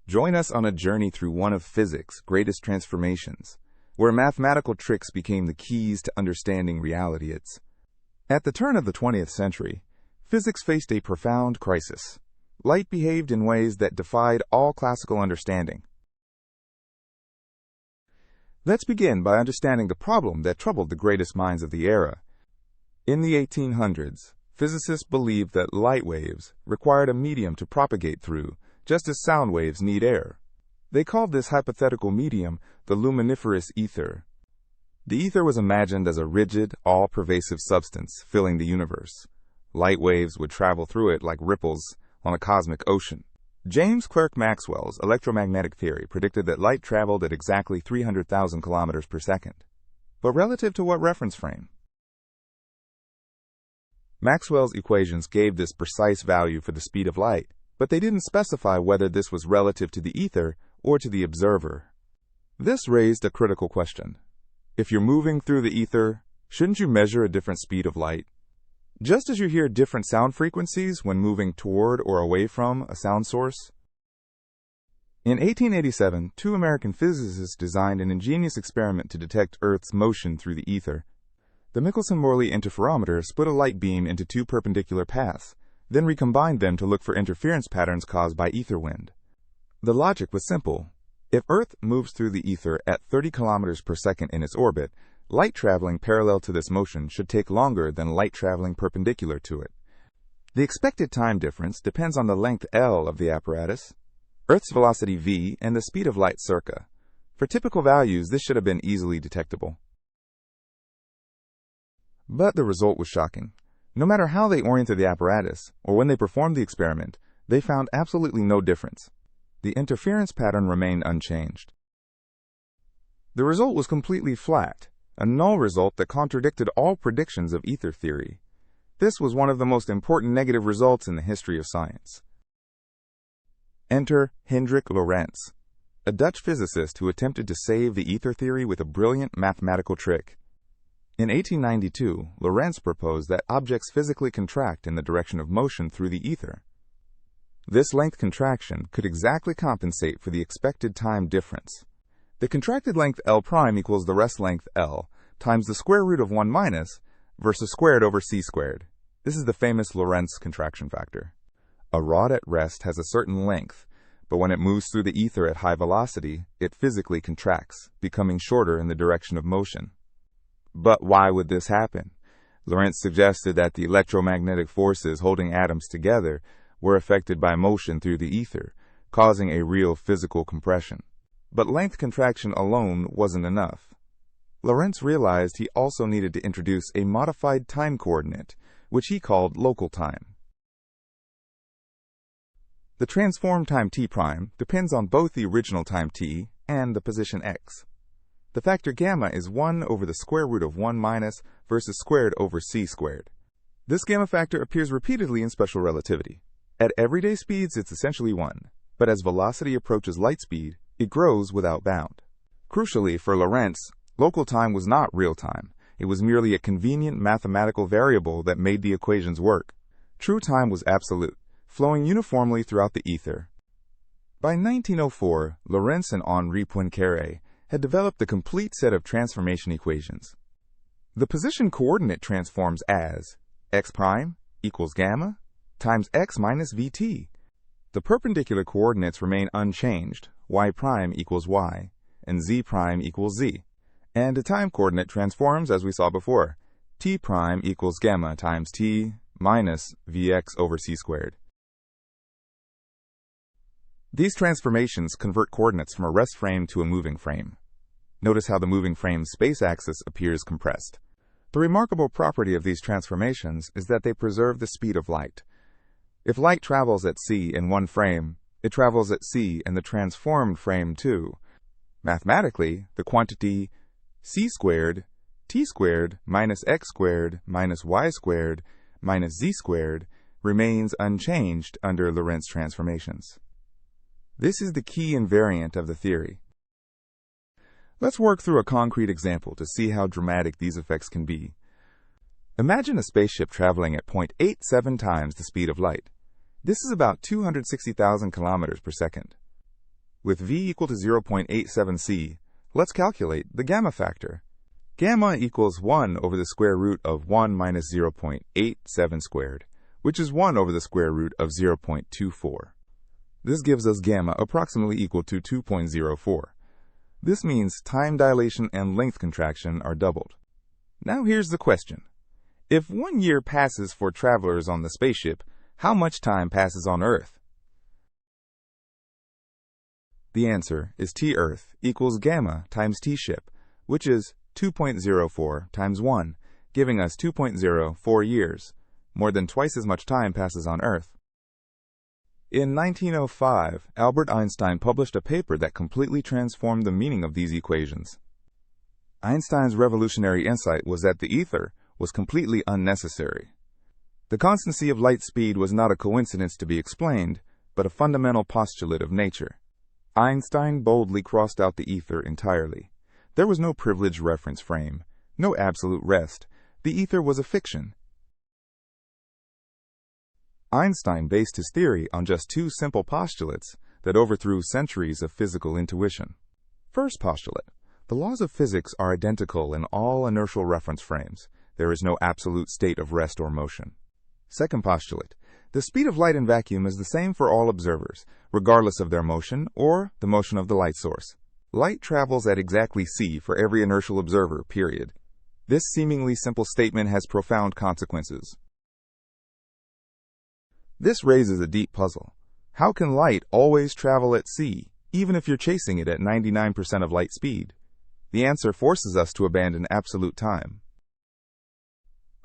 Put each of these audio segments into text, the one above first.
Join us on a journey through one of physics' greatest transformations, where mathematical tricks became the keys to understanding reality. At the turn of the 20th century, physics faced a profound crisis. Light behaved in ways that defied all classical understanding. Let's begin by understanding the problem that troubled the greatest minds of the era. In the 1800s, physicists believed that light waves required a medium to propagate through, just as sound waves need air. They called this hypothetical medium the luminiferous ether. The ether was imagined as a rigid, all-pervasive substance filling the universe. Light waves would travel through it like ripples on a cosmic ocean. James Clerk Maxwell's electromagnetic theory predicted that light traveled at exactly 300,000 kilometers per second. But relative to what reference frame? Maxwell's equations gave this precise value for the speed of light, but they didn't specify whether this was relative to the ether or to the observer. This raised a critical question. If you're moving through the ether, shouldn't you measure a different speed of light? Just as you hear different sound frequencies when moving toward or away from a sound source. In 1887, two American physicists designed an ingenious experiment to detect Earth's motion through the ether. The Michelson-Morley interferometer split a light beam into two perpendicular paths, then recombined them to look for interference patterns caused by ether wind. The logic was simple. If Earth moves through the ether at 30 kilometers per second in its orbit, light traveling parallel to this motion should take longer than light traveling perpendicular to it. The expected time difference depends on the length L of the apparatus, Earth's velocity v, and the speed of light circa. For typical values, this should have been easily detectable. But the result was shocking. No matter how they oriented the apparatus, or when they performed the experiment, they found absolutely no difference. The interference pattern remained unchanged. The result was completely flat, a null result that contradicted all predictions of ether theory. This was one of the most important negative results in the history of science. Enter Hendrik Lorentz, a Dutch physicist who attempted to save the ether theory with a brilliant mathematical trick. In 1892, Lorentz proposed that objects physically contract in the direction of motion through the ether. This length contraction could exactly compensate for the expected time difference. The contracted length L prime equals the rest length L times the square root of 1 minus versus squared over c squared. This is the famous Lorentz contraction factor. A rod at rest has a certain length, but when it moves through the ether at high velocity, it physically contracts, becoming shorter in the direction of motion. But why would this happen? Lorentz suggested that the electromagnetic forces holding atoms together were affected by motion through the ether, causing a real physical compression. But length contraction alone wasn't enough. Lorentz realized he also needed to introduce a modified time coordinate, which he called local time. The transformed time t prime depends on both the original time t and the position x. The factor gamma is 1 over the square root of 1 minus versus squared over c squared. This gamma factor appears repeatedly in special relativity. At everyday speeds, it's essentially 1, but as velocity approaches light speed, it grows without bound. Crucially, for Lorentz, local time was not real time. It was merely a convenient mathematical variable that made the equations work. True time was absolute, flowing uniformly throughout the ether. By 1904, Lorentz and Henri Poincaré had developed a complete set of transformation equations. The position coordinate transforms as x prime equals gamma times x minus vt. The perpendicular coordinates remain unchanged, y prime equals y, and z prime equals z. And the time coordinate transforms as we saw before. T prime equals gamma times t minus vx over c squared. These transformations convert coordinates from a rest frame to a moving frame. Notice how the moving frame's space axis appears compressed. The remarkable property of these transformations is that they preserve the speed of light. If light travels at c in one frame, it travels at c in the transformed frame too. Mathematically, the quantity c squared, t squared minus x squared minus y squared minus z squared remains unchanged under Lorentz transformations. This is the key invariant of the theory. Let's work through a concrete example to see how dramatic these effects can be. Imagine a spaceship traveling at 0.87 times the speed of light. This is about 260,000 kilometers per second. With v equal to 0.87 c, let's calculate the gamma factor. Gamma equals 1 over the square root of 1 minus 0.87 squared, which is 1 over the square root of 0.24. This gives us gamma approximately equal to 2.04. This means time dilation and length contraction are doubled. Now here's the question. If 1 year passes for travelers on the spaceship, how much time passes on Earth? The answer is T Earth equals gamma times T ship, which is 2.04 times 1, giving us 2.04 years. More than twice as much time passes on Earth. In 1905, Albert Einstein published a paper that completely transformed the meaning of these equations. Einstein's revolutionary insight was that the ether was completely unnecessary. The constancy of light speed was not a coincidence to be explained, but a fundamental postulate of nature. Einstein boldly crossed out the ether entirely. There was no privileged reference frame, no absolute rest. The ether was a fiction. Einstein based his theory on just two simple postulates that overthrew centuries of physical intuition. First postulate: the laws of physics are identical in all inertial reference frames. There is no absolute state of rest or motion. Second postulate: the speed of light in vacuum is the same for all observers, regardless of their motion or the motion of the light source. Light travels at exactly c for every inertial observer, period. This seemingly simple statement has profound consequences. This raises a deep puzzle. How can light always travel at c, even if you're chasing it at 99% of light speed? The answer forces us to abandon absolute time.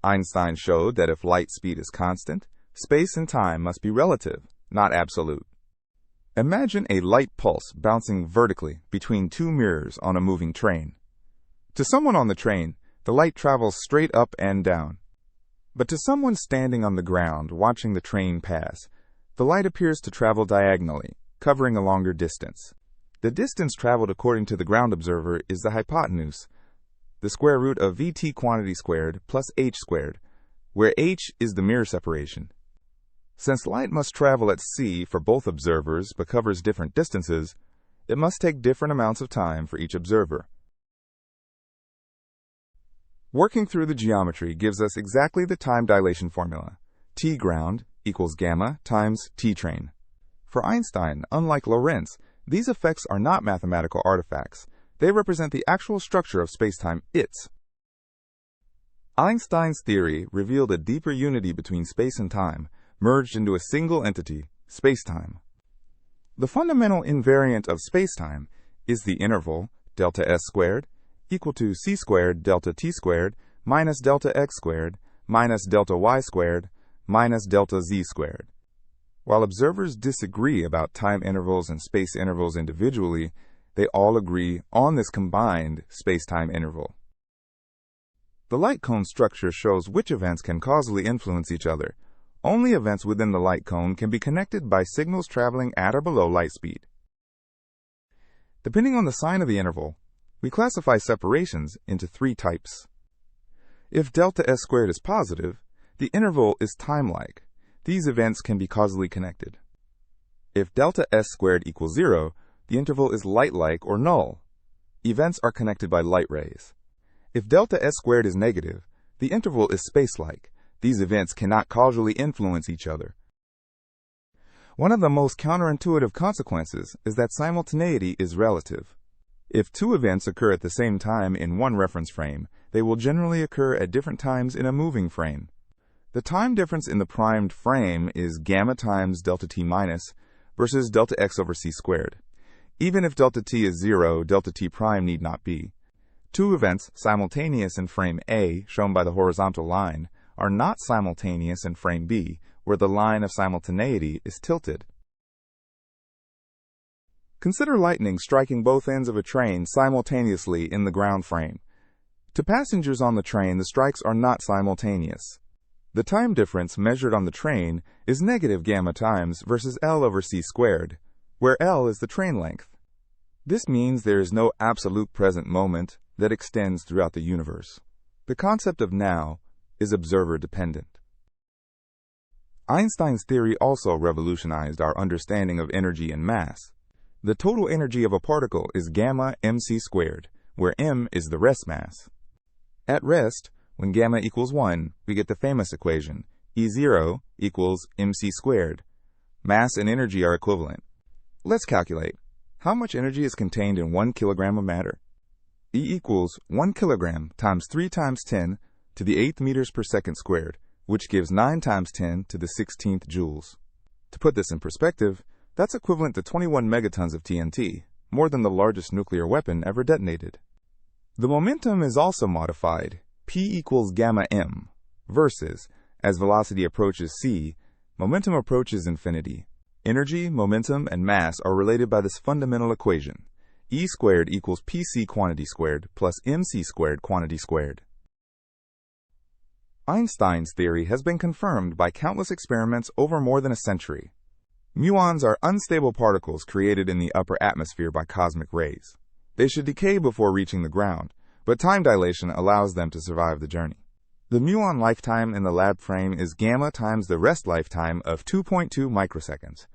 Einstein showed that if light speed is constant, space and time must be relative, not absolute. Imagine a light pulse bouncing vertically between two mirrors on a moving train. To someone on the train, the light travels straight up and down. But to someone standing on the ground watching the train pass, the light appears to travel diagonally, covering a longer distance. The distance traveled according to the ground observer is the hypotenuse, the square root of vt quantity squared plus h squared, where h is the mirror separation. Since light must travel at c for both observers but covers different distances, it must take different amounts of time for each observer. Working through the geometry gives us exactly the time dilation formula. T ground equals gamma times T train. For Einstein, unlike Lorentz, these effects are not mathematical artifacts. They represent the actual structure of spacetime its. Einstein's theory revealed a deeper unity between space and time, merged into a single entity, spacetime. The fundamental invariant of spacetime is the interval delta s squared equal to c squared delta t squared minus delta x squared minus delta y squared minus delta z squared. While observers disagree about time intervals and space intervals individually, they all agree on this combined space-time interval. The light cone structure shows which events can causally influence each other. Only events within the light cone can be connected by signals traveling at or below light speed. Depending on the sign of the interval, we classify separations into three types. If delta s squared is positive, the interval is time-like. These events can be causally connected. If delta s squared equals 0, the interval is light-like or null. Events are connected by light rays. If delta s squared is negative, the interval is space-like. These events cannot causally influence each other. One of the most counterintuitive consequences is that simultaneity is relative. If two events occur at the same time in one reference frame, they will generally occur at different times in a moving frame. The time difference in the primed frame is gamma times delta t minus versus delta x over c squared. Even if delta t is 0, delta t prime need not be. Two events simultaneous in frame A, shown by the horizontal line, are not simultaneous in frame B, where the line of simultaneity is tilted. Consider lightning striking both ends of a train simultaneously in the ground frame. To passengers on the train, the strikes are not simultaneous. The time difference measured on the train is negative gamma times versus L over c squared, where L is the train length. This means there is no absolute present moment that extends throughout the universe. The concept of now is observer-dependent. Einstein's theory also revolutionized our understanding of energy and mass. The total energy of a particle is gamma mc squared, where m is the rest mass. At rest, when gamma equals 1, we get the famous equation, E0 equals mc squared. Mass and energy are equivalent. Let's calculate. How much energy is contained in 1 kilogram of matter? E equals 1 kilogram times 3 times 10 to the 8th meters per second squared, which gives 9 times 10 to the 16th joules. To put this in perspective, that's equivalent to 21 megatons of TNT, more than the largest nuclear weapon ever detonated. The momentum is also modified, P equals gamma m, versus, as velocity approaches c, momentum approaches infinity. Energy, momentum, and mass are related by this fundamental equation. E squared equals pc quantity squared plus mc squared quantity squared. Einstein's theory has been confirmed by countless experiments over more than a century. Muons are unstable particles created in the upper atmosphere by cosmic rays. They should decay before reaching the ground, but time dilation allows them to survive the journey. The muon lifetime in the lab frame is gamma times the rest lifetime of 2.2 microseconds.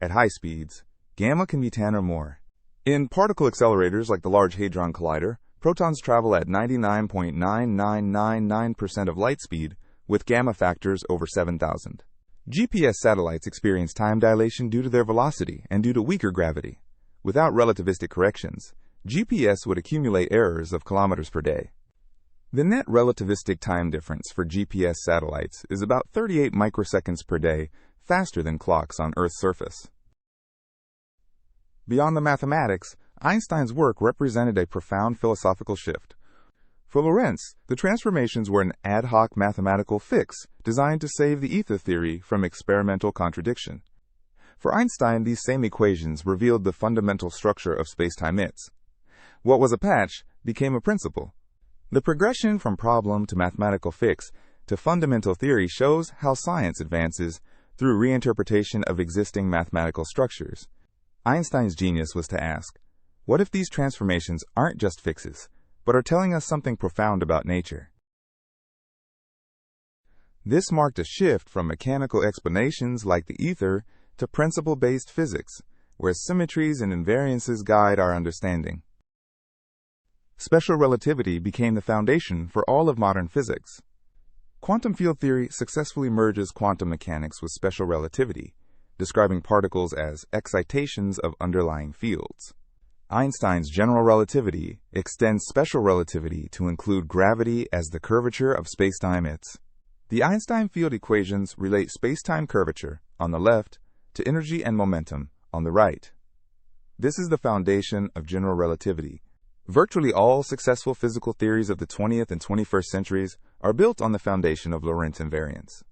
At high speeds, gamma can be 10 or more. In particle accelerators like the Large Hadron Collider, protons travel at 99.9999% of light speed, with gamma factors over 7,000. GPS satellites experience time dilation due to their velocity and due to weaker gravity. Without relativistic corrections, GPS would accumulate errors of kilometers per day. The net relativistic time difference for GPS satellites is about 38 microseconds per day, faster than clocks on Earth's surface. Beyond the mathematics, Einstein's work represented a profound philosophical shift. For Lorentz, the transformations were an ad hoc mathematical fix designed to save the ether theory from experimental contradiction. For Einstein, these same equations revealed the fundamental structure of spacetime its. What was a patch became a principle. The progression from problem to mathematical fix to fundamental theory shows how science advances through reinterpretation of existing mathematical structures. Einstein's genius was to ask, what if these transformations aren't just fixes, but are telling us something profound about nature? This marked a shift from mechanical explanations like the ether to principle-based physics, where symmetries and invariances guide our understanding. Special relativity became the foundation for all of modern physics. Quantum field theory successfully merges quantum mechanics with special relativity, describing particles as excitations of underlying fields. Einstein's general relativity extends special relativity to include gravity as the curvature of spacetime its. The Einstein field equations relate spacetime curvature, on the left, to energy and momentum, on the right. This is the foundation of general relativity. Virtually all successful physical theories of the 20th and 21st centuries are built on the foundation of Lorentz invariance.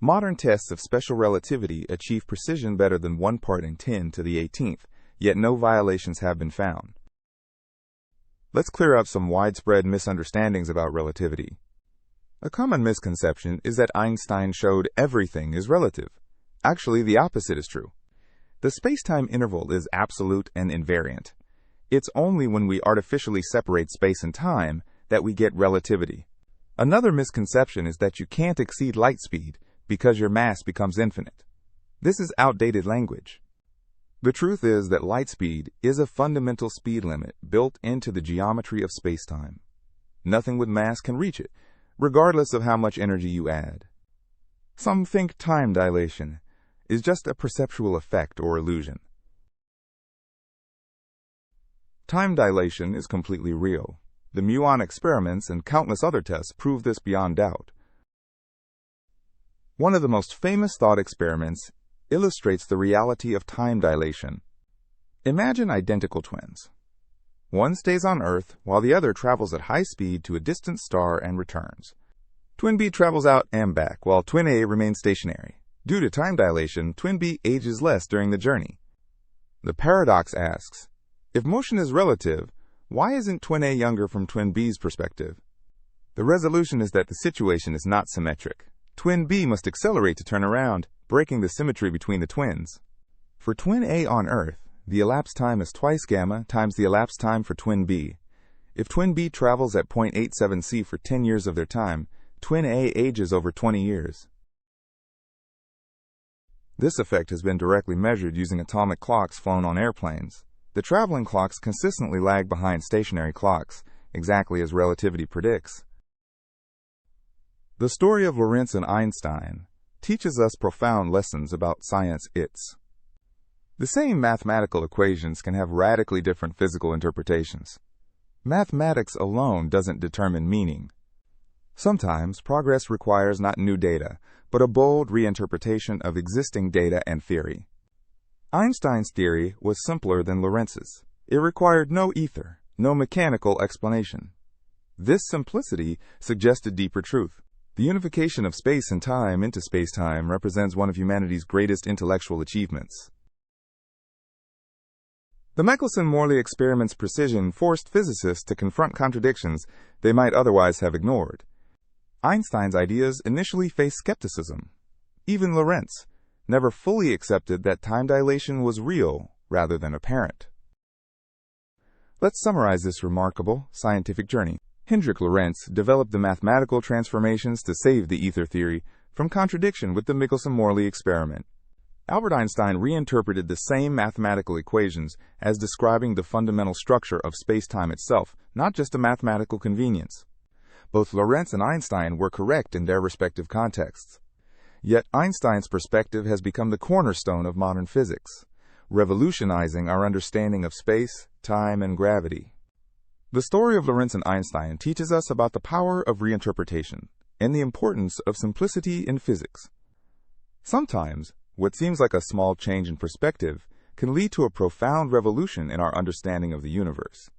Modern tests of special relativity achieve precision better than 1 part in 10 to the 18th, yet no violations have been found. Let's clear up some widespread misunderstandings about relativity. A common misconception is that Einstein showed everything is relative. Actually, the opposite is true. The spacetime interval is absolute and invariant. It's only when we artificially separate space and time that we get relativity. Another misconception is that you can't exceed light speed because your mass becomes infinite. This is outdated language. The truth is that light speed is a fundamental speed limit built into the geometry of spacetime. Nothing with mass can reach it, regardless of how much energy you add. Some think time dilation is just a perceptual effect or illusion. Time dilation is completely real. The muon experiments and countless other tests prove this beyond doubt. One of the most famous thought experiments illustrates the reality of time dilation. Imagine identical twins. One stays on Earth while the other travels at high speed to a distant star and returns. Twin B travels out and back while Twin A remains stationary. Due to time dilation, Twin B ages less during the journey. The paradox asks, if motion is relative, why isn't Twin A younger from Twin B's perspective? The resolution is that the situation is not symmetric. Twin B must accelerate to turn around, breaking the symmetry between the twins. For Twin A on Earth, the elapsed time is twice gamma times the elapsed time for Twin B. If Twin B travels at 0.87 c for 10 years of their time, Twin A ages over 20 years. This effect has been directly measured using atomic clocks flown on airplanes. The traveling clocks consistently lag behind stationary clocks, exactly as relativity predicts. The story of Lorentz and Einstein teaches us profound lessons about science its. The same mathematical equations can have radically different physical interpretations. Mathematics alone doesn't determine meaning. Sometimes progress requires not new data, but a bold reinterpretation of existing data and theory. Einstein's theory was simpler than Lorentz's. It required no ether, no mechanical explanation. This simplicity suggested deeper truth. The unification of space and time into spacetime represents one of humanity's greatest intellectual achievements. The Michelson-Morley experiment's precision forced physicists to confront contradictions they might otherwise have ignored. Einstein's ideas initially faced skepticism. Even Lorentz never fully accepted that time dilation was real rather than apparent. Let's summarize this remarkable scientific journey. Hendrik Lorentz developed the mathematical transformations to save the ether theory from contradiction with the Michelson-Morley experiment. Albert Einstein reinterpreted the same mathematical equations as describing the fundamental structure of space-time itself, not just a mathematical convenience. Both Lorentz and Einstein were correct in their respective contexts. Yet Einstein's perspective has become the cornerstone of modern physics, revolutionizing our understanding of space, time, and gravity. The story of Lorentz and Einstein teaches us about the power of reinterpretation and the importance of simplicity in physics. Sometimes, what seems like a small change in perspective can lead to a profound revolution in our understanding of the universe.